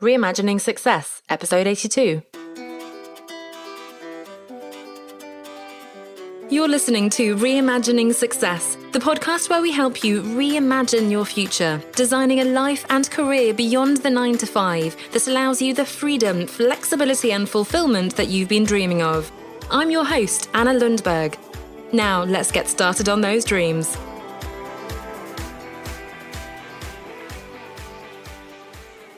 Reimagining Success, Episode 82. You're listening to Reimagining Success, the podcast where we help you reimagine your future, designing a life and career beyond the 9 to 5 that allows you the freedom, flexibility and fulfillment that you've been dreaming of. I'm your host, Anna Lundberg. Now, let's get started on those dreams.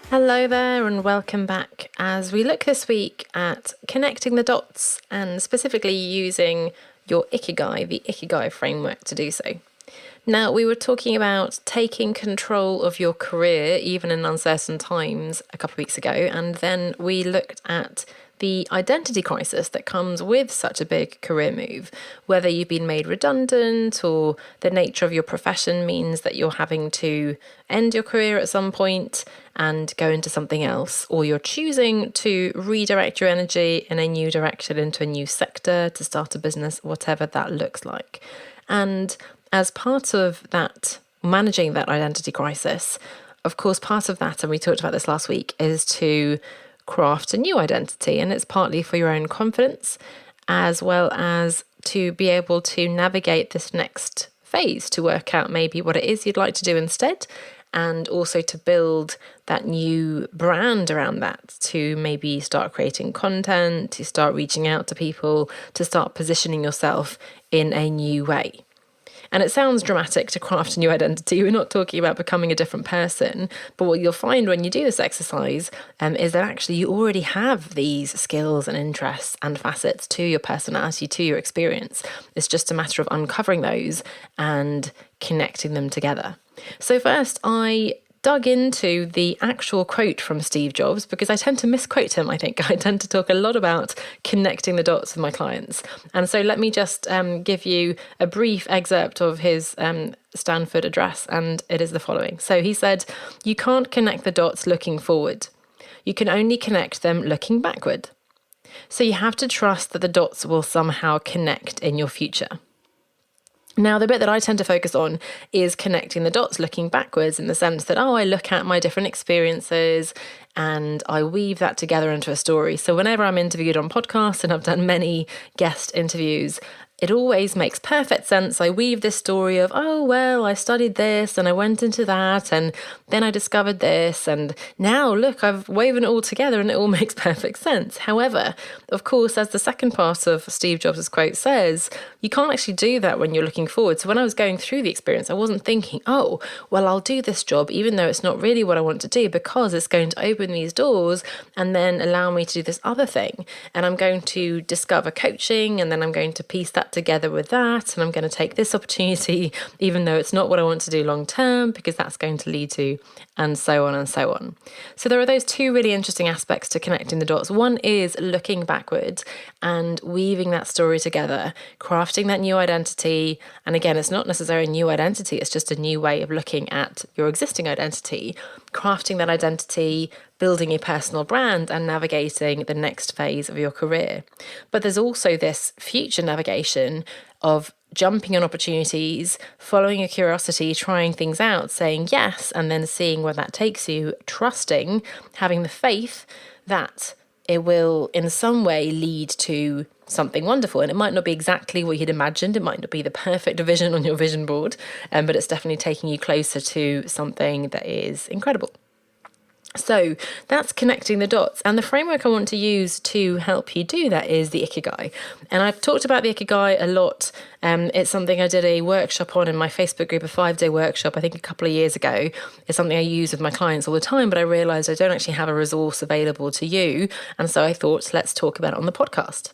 Hello there and welcome back as we look this week at connecting the dots and specifically using your Ikigai, the Ikigai framework to do so. Now, we were talking about taking control of your career even in uncertain times a couple of weeks ago, and then we looked at the identity crisis that comes with such a big career move, whether you've been made redundant or the nature of your profession means that you're having to end your career at some point and go into something else, or you're choosing to redirect your energy in a new direction into a new sector to start a business, whatever that looks like. And as part of that, managing that identity crisis, of course, part of that, and we talked about this last week, is to craft a new identity, and it's partly for your own confidence as well as to be able to navigate this next phase, to work out maybe what it is you'd like to do instead, and also to build that new brand around that, to maybe start creating content, to start reaching out to people, to start positioning yourself in a new way. And it sounds dramatic to craft a new identity. We're not talking about becoming a different person. But what you'll find when you do this exercise is that actually you already have these skills and interests and facets to your personality, to your experience. It's just a matter of uncovering those and connecting them together. So first, I dug into the actual quote from Steve Jobs because I tend to misquote him, I think. I tend to talk a lot about connecting the dots with my clients. And so let me just give you a brief excerpt of his Stanford address, and it is the following. So he said, "You can't connect the dots looking forward. You can only connect them looking backward. So you have to trust that the dots will somehow connect in your future." Now, the bit that I tend to focus on is connecting the dots looking backwards in the sense that, I look at my different experiences and I weave that together into a story. So whenever I'm interviewed on podcasts, and I've done many guest interviews, it always makes perfect sense. I weave this story of, I studied this and I went into that and then I discovered this and now look, I've woven it all together and it all makes perfect sense. However, of course, as the second part of Steve Jobs' quote says, you can't actually do that when you're looking forward. So when I was going through the experience, I wasn't thinking, I'll do this job, even though it's not really what I want to do, because it's going to open these doors and then allow me to do this other thing. And I'm going to discover coaching and then I'm going to piece that together with that, and I'm going to take this opportunity even though it's not what I want to do long term, because that's going to lead to, and so on and so on. So there are those two really interesting aspects to connecting the dots. One is looking backwards and weaving that story together, crafting that new identity. And again, it's not necessarily a new identity, it's just a new way of looking at your existing identity, crafting that identity, building a personal brand and navigating the next phase of your career. But there's also this future navigation of jumping on opportunities, following your curiosity, trying things out, saying yes, and then seeing where that takes you, trusting, having the faith that it will in some way lead to something wonderful. And it might not be exactly what you'd imagined. It might not be the perfect vision on your vision board, but it's definitely taking you closer to something that is incredible. So that's connecting the dots. And the framework I want to use to help you do that is the Ikigai. And I've talked about the Ikigai a lot. It's something I did a workshop on in my Facebook group, a 5-day workshop, I think a couple of years ago. It's something I use with my clients all the time, but I realized I don't actually have a resource available to you. And so I thought, let's talk about it on the podcast.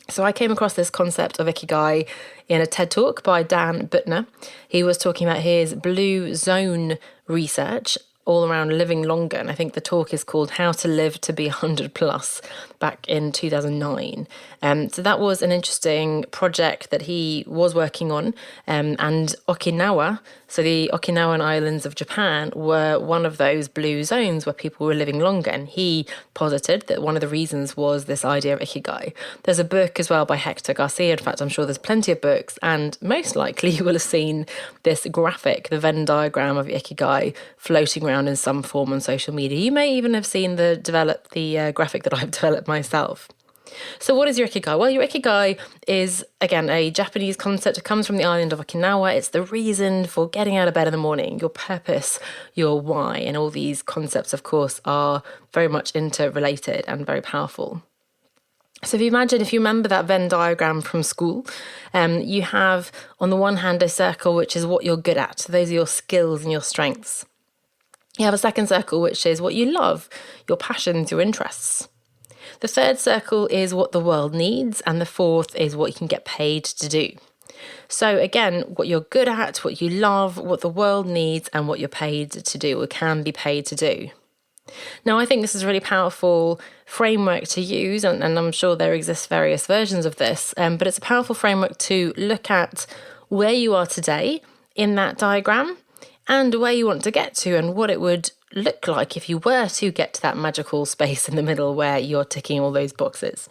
So I came across this concept of Ikigai in a TED Talk by Dan Buettner. He was talking about his blue zone research all around living longer. And I think the talk is called How to Live to Be 100 Plus back in 2009. So that was an interesting project that he was working on. And Okinawa So the Okinawan Islands of Japan were one of those blue zones where people were living longer. And he posited that one of the reasons was this idea of Ikigai. There's a book as well by Hector Garcia. In fact, I'm sure there's plenty of books, and most likely you will have seen this graphic, the Venn diagram of Ikigai, floating around in some form on social media. You may even have seen the graphic that I've developed myself. So what is your Ikigai? Well, your Ikigai is, again, a Japanese concept. It comes from the island of Okinawa. It's the reason for getting out of bed in the morning, your purpose, your why. And all these concepts, of course, are very much interrelated and very powerful. So if you remember that Venn diagram from school, you have, on the one hand, a circle, which is what you're good at. So those are your skills and your strengths. You have a second circle, which is what you love, your passions, your interests. The third circle is what the world needs, and the fourth is what you can get paid to do. So again, what you're good at, what you love, what the world needs, and what you're paid to do or can be paid to do. Now, I think this is a really powerful framework to use, and I'm sure there exist various versions of this, but it's a powerful framework to look at where you are today in that diagram and where you want to get to and what it would look like if you were to get to that magical space in the middle where you're ticking all those boxes.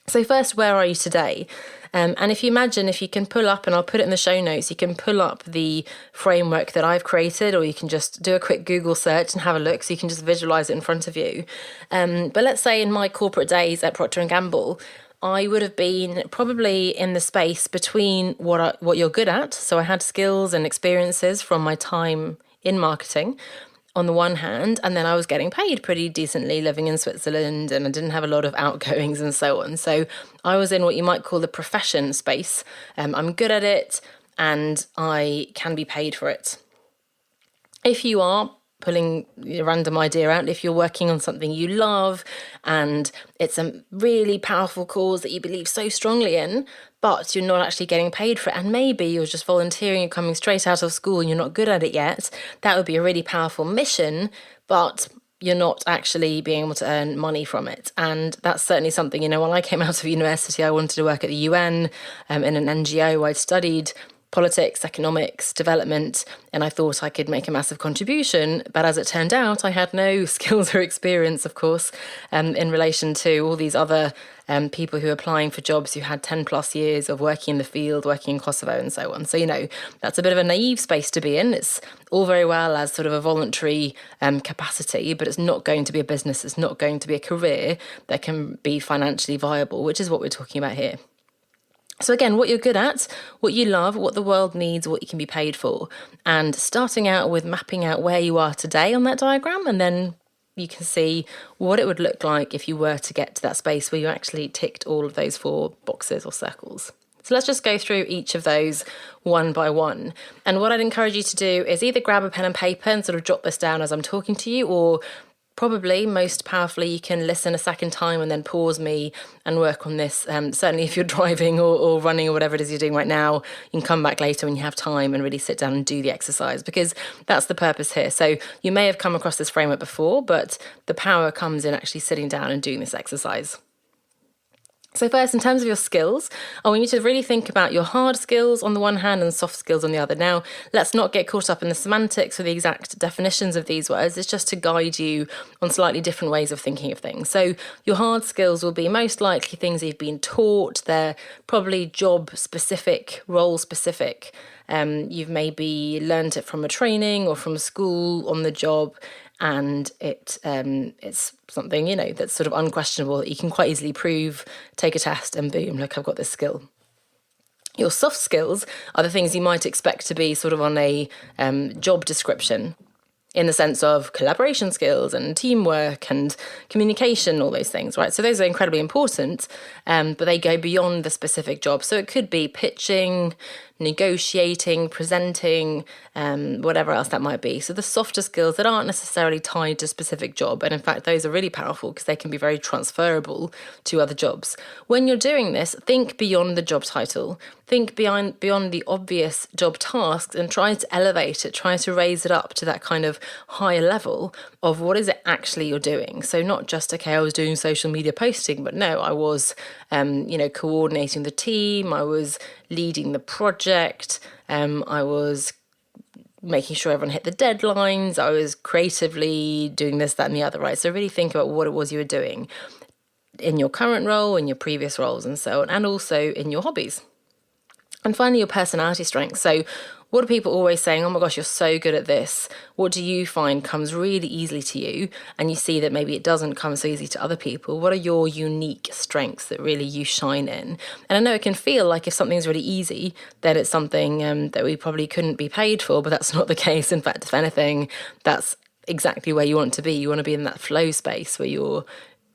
So first, where are you today? And if you can pull up, and I'll put it in the show notes, you can pull up the framework that I've created, or you can just do a quick Google search and have a look, so you can just visualize it in front of you. But let's say in my corporate days at Procter & Gamble, I would have been probably in the space between what you're good at. So I had skills and experiences from my time in marketing on the one hand, and then I was getting paid pretty decently living in Switzerland, and I didn't have a lot of outgoings and so on. So I was in what you might call the profession space. I'm good at it and I can be paid for it. If you are pulling a random idea out, if you're working on something you love and it's a really powerful cause that you believe so strongly in, but you're not actually getting paid for it, and maybe you're just volunteering, you're coming straight out of school and you're not good at it yet, that would be a really powerful mission, but you're not actually being able to earn money from it. And that's certainly something, when I came out of university, I wanted to work at the UN in an NGO. I'd studied politics, economics, development, and I thought I could make a massive contribution. But as it turned out, I had no skills or experience, of course, in relation to all these other people who were applying for jobs who had 10 plus years of working in the field, working in Kosovo and so on. So, that's a bit of a naive space to be in. It's all very well as sort of a voluntary capacity, but it's not going to be a business. It's not going to be a career that can be financially viable, which is what we're talking about here. So again, what you're good at, what you love, what the world needs, what you can be paid for, and starting out with mapping out where you are today on that diagram, and then you can see what it would look like if you were to get to that space where you actually ticked all of those 4 boxes or circles. So let's just go through each of those one by one. And what I'd encourage you to do is either grab a pen and paper and sort of jot this down as I'm talking to you, or probably most powerfully, you can listen a second time and then pause me and work on this. Certainly if you're driving or running or whatever it is you're doing right now, you can come back later when you have time and really sit down and do the exercise, because that's the purpose here. So you may have come across this framework before, but the power comes in actually sitting down and doing this exercise. So first, in terms of your skills, I want you to really think about your hard skills on the one hand and soft skills on the other. Now, let's not get caught up in the semantics or the exact definitions of these words. It's just to guide you on slightly different ways of thinking of things. So your hard skills will be most likely things you've been taught. They're probably job-specific, role-specific. You've maybe learned it from a training or from school on the job, and it's something, that's sort of unquestionable that you can quite easily prove, take a test, and boom, look, I've got this skill. Your soft skills are the things you might expect to be sort of on a job description, in the sense of collaboration skills and teamwork and communication, all those things, right? So those are incredibly important, but they go beyond the specific job. So it could be pitching, negotiating, presenting, whatever else that might be. So the softer skills that aren't necessarily tied to a specific job. And in fact, those are really powerful because they can be very transferable to other jobs. When you're doing this, think beyond the job title. Think beyond the obvious job tasks and try to elevate it, try to raise it up to that kind of higher level of what is it actually you're doing. So not just, okay, I was doing social media posting, but no, I was, coordinating the team, I was leading the project, I was making sure everyone hit the deadlines. I was creatively doing this, that, and the other, right? So really think about what it was you were doing in your current role, in your previous roles, and so on, and also in your hobbies. And finally, your personality strengths. So what are people always saying? Oh my gosh, you're so good at this. What do you find comes really easily to you? And you see that maybe it doesn't come so easy to other people. What are your unique strengths that really you shine in? And I know it can feel like if something's really easy, then it's something that we probably couldn't be paid for, but that's not the case. In fact, if anything, that's exactly where you want to be. You want to be in that flow space where you're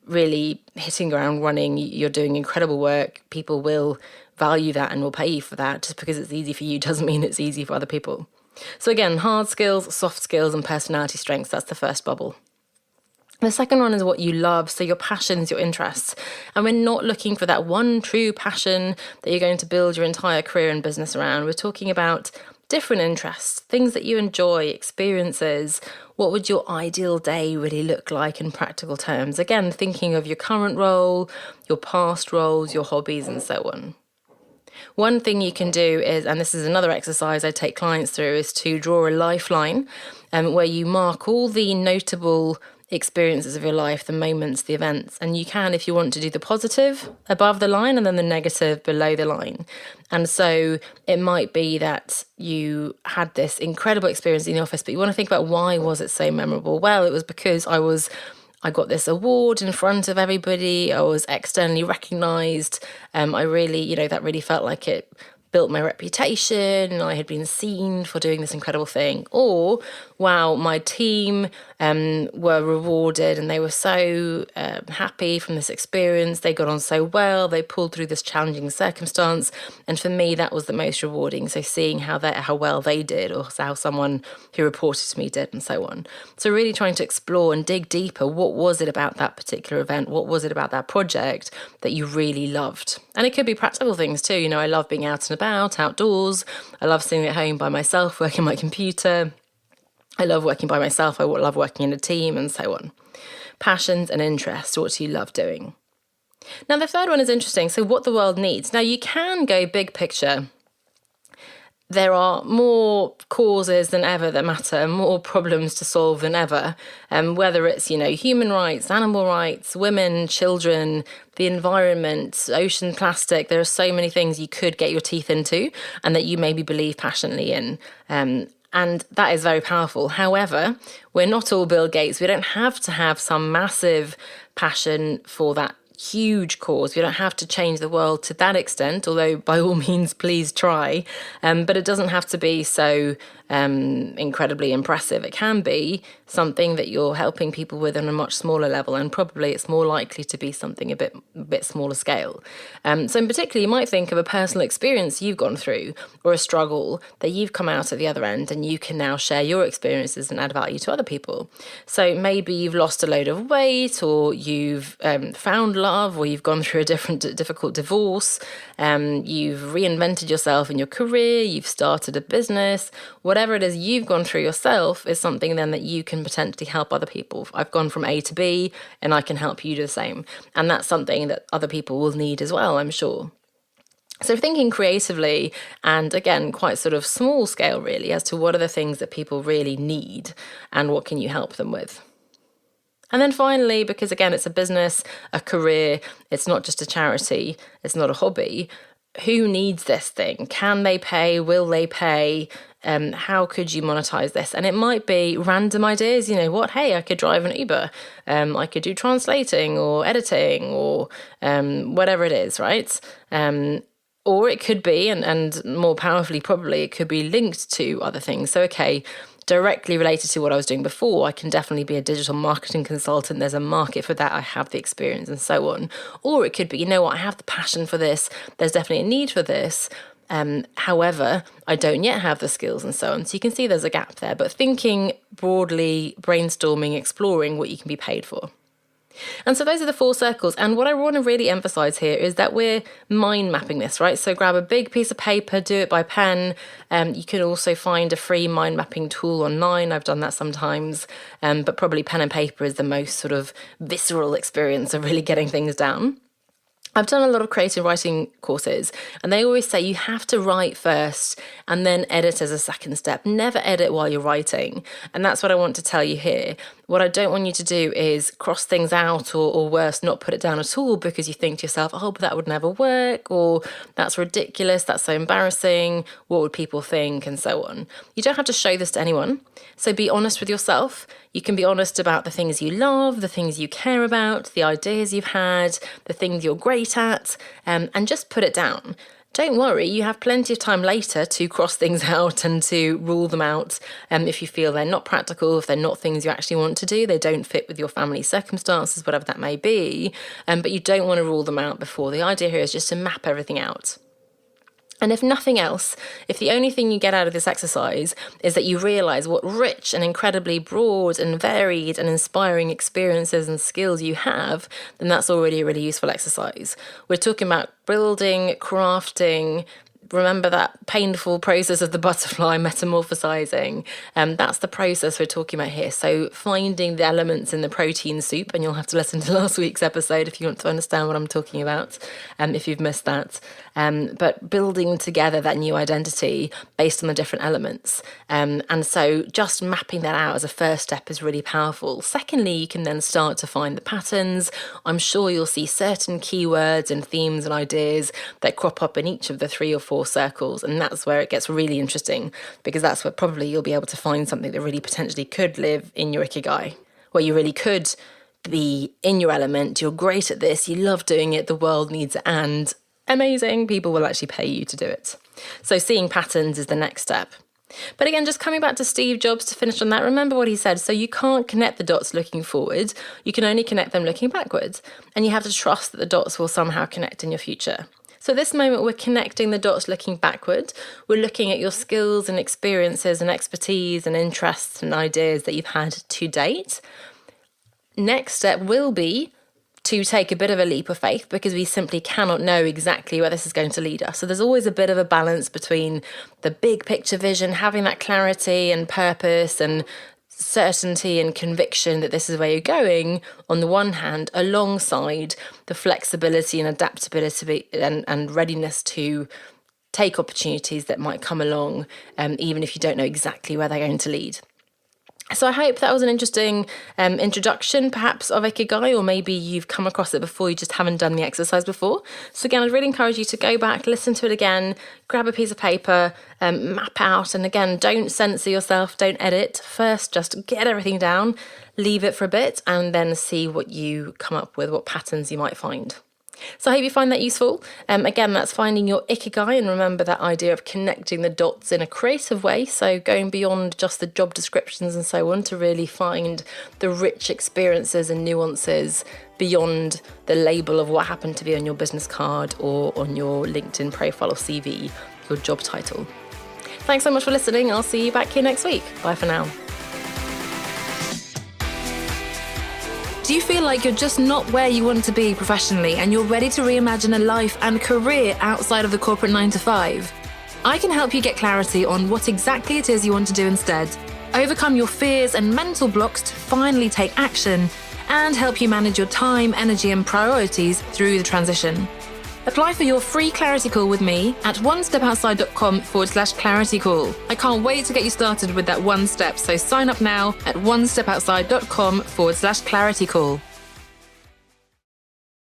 really hitting ground running, you're doing incredible work. People will value that and will pay you for that. Just because it's easy for you doesn't mean it's easy for other people. So again, hard skills, soft skills, and personality strengths, that's the first bubble. The second one is what you love, so your passions, your interests. And we're not looking for that one true passion that you're going to build your entire career and business around. We're talking about different interests, things that you enjoy, experiences. What would your ideal day really look like in practical terms? Again, thinking of your current role, your past roles, your hobbies, and so on. One thing you can do is, and this is another exercise I take clients through, is to draw a lifeline where you mark all the notable experiences of your life, the moments, the events. And you can, if you want, to do the positive above the line and then the negative below the line. And so it might be that you had this incredible experience in the office, but you want to think about why was it so memorable? Well, it was because I got this award in front of everybody. I was externally recognised. I really, that really felt like it built my reputation and I had been seen for doing this incredible thing. Or, wow, my team were rewarded and they were so happy from this experience. They got on so well. They pulled through this challenging circumstance. And for me, that was the most rewarding. So seeing how well they did, or how someone who reported to me did, and so on. So really trying to explore and dig deeper. What was it about that particular event? What was it about that project that you really loved? And it could be practical things too. I love being out and about, outdoors. I love sitting at home by myself, working my computer. I love working by myself. I love working in a team, and so on. Passions and interests. What do you love doing? Now, the third one is interesting. So what the world needs. Now, you can go big picture. There are more causes than ever that matter, more problems to solve than ever. Whether it's, human rights, animal rights, women, children, the environment, ocean plastic, there are so many things you could get your teeth into and that you maybe believe passionately in. And that is very powerful. However, we're not all Bill Gates. We don't have to have some massive passion for that huge cause. We don't have to change the world to that extent, although by all means, please try. But it doesn't have to be so incredibly impressive. It can be something that you're helping people with on a much smaller level, and probably it's more likely to be something a bit smaller scale. So in particular, you might think of a personal experience you've gone through or a struggle that you've come out at the other end, and you can now share your experiences and add value to other people. So maybe you've lost a load of weight, or you've found love, or you've gone through a difficult divorce, you've reinvented yourself in your career, you've started a business. Whatever it is you've gone through yourself is something then that you can potentially help other people. I've gone from A to B and I can help you do the same. And that's something that other people will need as well, I'm sure. So thinking creatively, and again, quite sort of small scale really, as to what are the things that people really need and what can you help them with. And then finally, because again, it's a business, a career, it's not just a charity, it's not a hobby. Who needs this thing? Can they pay? Will they pay? How could you monetize this? And it might be random ideas. Hey, I could drive an Uber. I could do translating or editing or whatever it is, right? Or it could be, and more powerfully probably, it could be linked to other things. So, okay, directly related to what I was doing before, I can definitely be a digital marketing consultant. There's a market for that. I have the experience and so on. Or it could be, I have the passion for this. There's definitely a need for this. However, I don't yet have the skills and so on. So you can see there's a gap there. But thinking broadly, brainstorming, exploring what you can be paid for. And so those are the 4 circles. And what I want to really emphasize here is that we're mind mapping this, right? So grab a big piece of paper, do it by pen. You can also find a free mind mapping tool online. I've done that sometimes, but probably pen and paper is the most sort of visceral experience of really getting things down. I've done a lot of creative writing courses, and they always say you have to write first and then edit as a second step. Never edit while you're writing. And that's what I want to tell you here. What I don't want you to do is cross things out or worse, not put it down at all because you think to yourself, oh, but that would never work, or that's ridiculous, that's so embarrassing, what would people think, and so on. You don't have to show this to anyone. So be honest with yourself. You can be honest about the things you love, the things you care about, the ideas you've had, the things you're great at, and just put it down. Don't worry, you have plenty of time later to cross things out and to rule them out if you feel they're not practical, if they're not things you actually want to do, they don't fit with your family circumstances, whatever that may be, but you don't want to rule them out before. The idea here is just to map everything out. And if nothing else, if the only thing you get out of this exercise is that you realise what rich and incredibly broad and varied and inspiring experiences and skills you have, then that's already a really useful exercise. We're talking about building, crafting. Remember that painful process of the butterfly metamorphosizing. That's the process we're talking about here. So finding the elements in the protein soup, and you'll have to listen to last week's episode if you want to understand what I'm talking about, if you've missed that. But building together that new identity based on the different elements. And so just mapping that out as a first step is really powerful. Secondly, you can then start to find the patterns. I'm sure you'll see certain keywords and themes and ideas that crop up in each of the 3 or 4 circles, and that's where it gets really interesting, because that's where probably you'll be able to find something that really potentially could live in your Ikigai, where you really could be in your element. You're great at this, you love doing it, the world needs it, and amazing, people will actually pay you to do it. So seeing patterns is the next step. But again, just coming back to Steve Jobs to finish on that, remember what he said. So you can't connect the dots looking forward, you can only connect them looking backwards, and you have to trust that the dots will somehow connect in your future. So at this moment, we're connecting the dots looking backward. We're looking at your skills and experiences and expertise and interests and ideas that you've had to date. Next step will be to take a bit of a leap of faith, because we simply cannot know exactly where this is going to lead us. So there's always a bit of a balance between the big picture vision, having that clarity and purpose and certainty and conviction that this is where you're going, on the one hand, alongside the flexibility and adaptability and readiness to take opportunities that might come along, even if you don't know exactly where they're going to lead. So I hope that was an interesting introduction, perhaps, of Ikigai, or maybe you've come across it before, you just haven't done the exercise before. So again, I'd really encourage you to go back, listen to it again, grab a piece of paper, map out, and again, don't censor yourself, don't edit. First, just get everything down, leave it for a bit, and then see what you come up with, what patterns you might find. So I hope you find that useful. Again, that's finding your Ikigai, and remember that idea of connecting the dots in a creative way. So going beyond just the job descriptions and so on to really find the rich experiences and nuances beyond the label of what happened to be on your business card or on your LinkedIn profile or CV, your job title. Thanks so much for listening. I'll see you back here next week. Bye for now. Do you feel like you're just not where you want to be professionally and you're ready to reimagine a life and career outside of the corporate 9 to 5? I can help you get clarity on what exactly it is you want to do instead, overcome your fears and mental blocks to finally take action, and help you manage your time, energy and priorities through the transition. Apply for your free clarity call with me at onestepoutside.com/clarity call. I can't wait to get you started with that one step, so sign up now at onestepoutside.com/clarity call.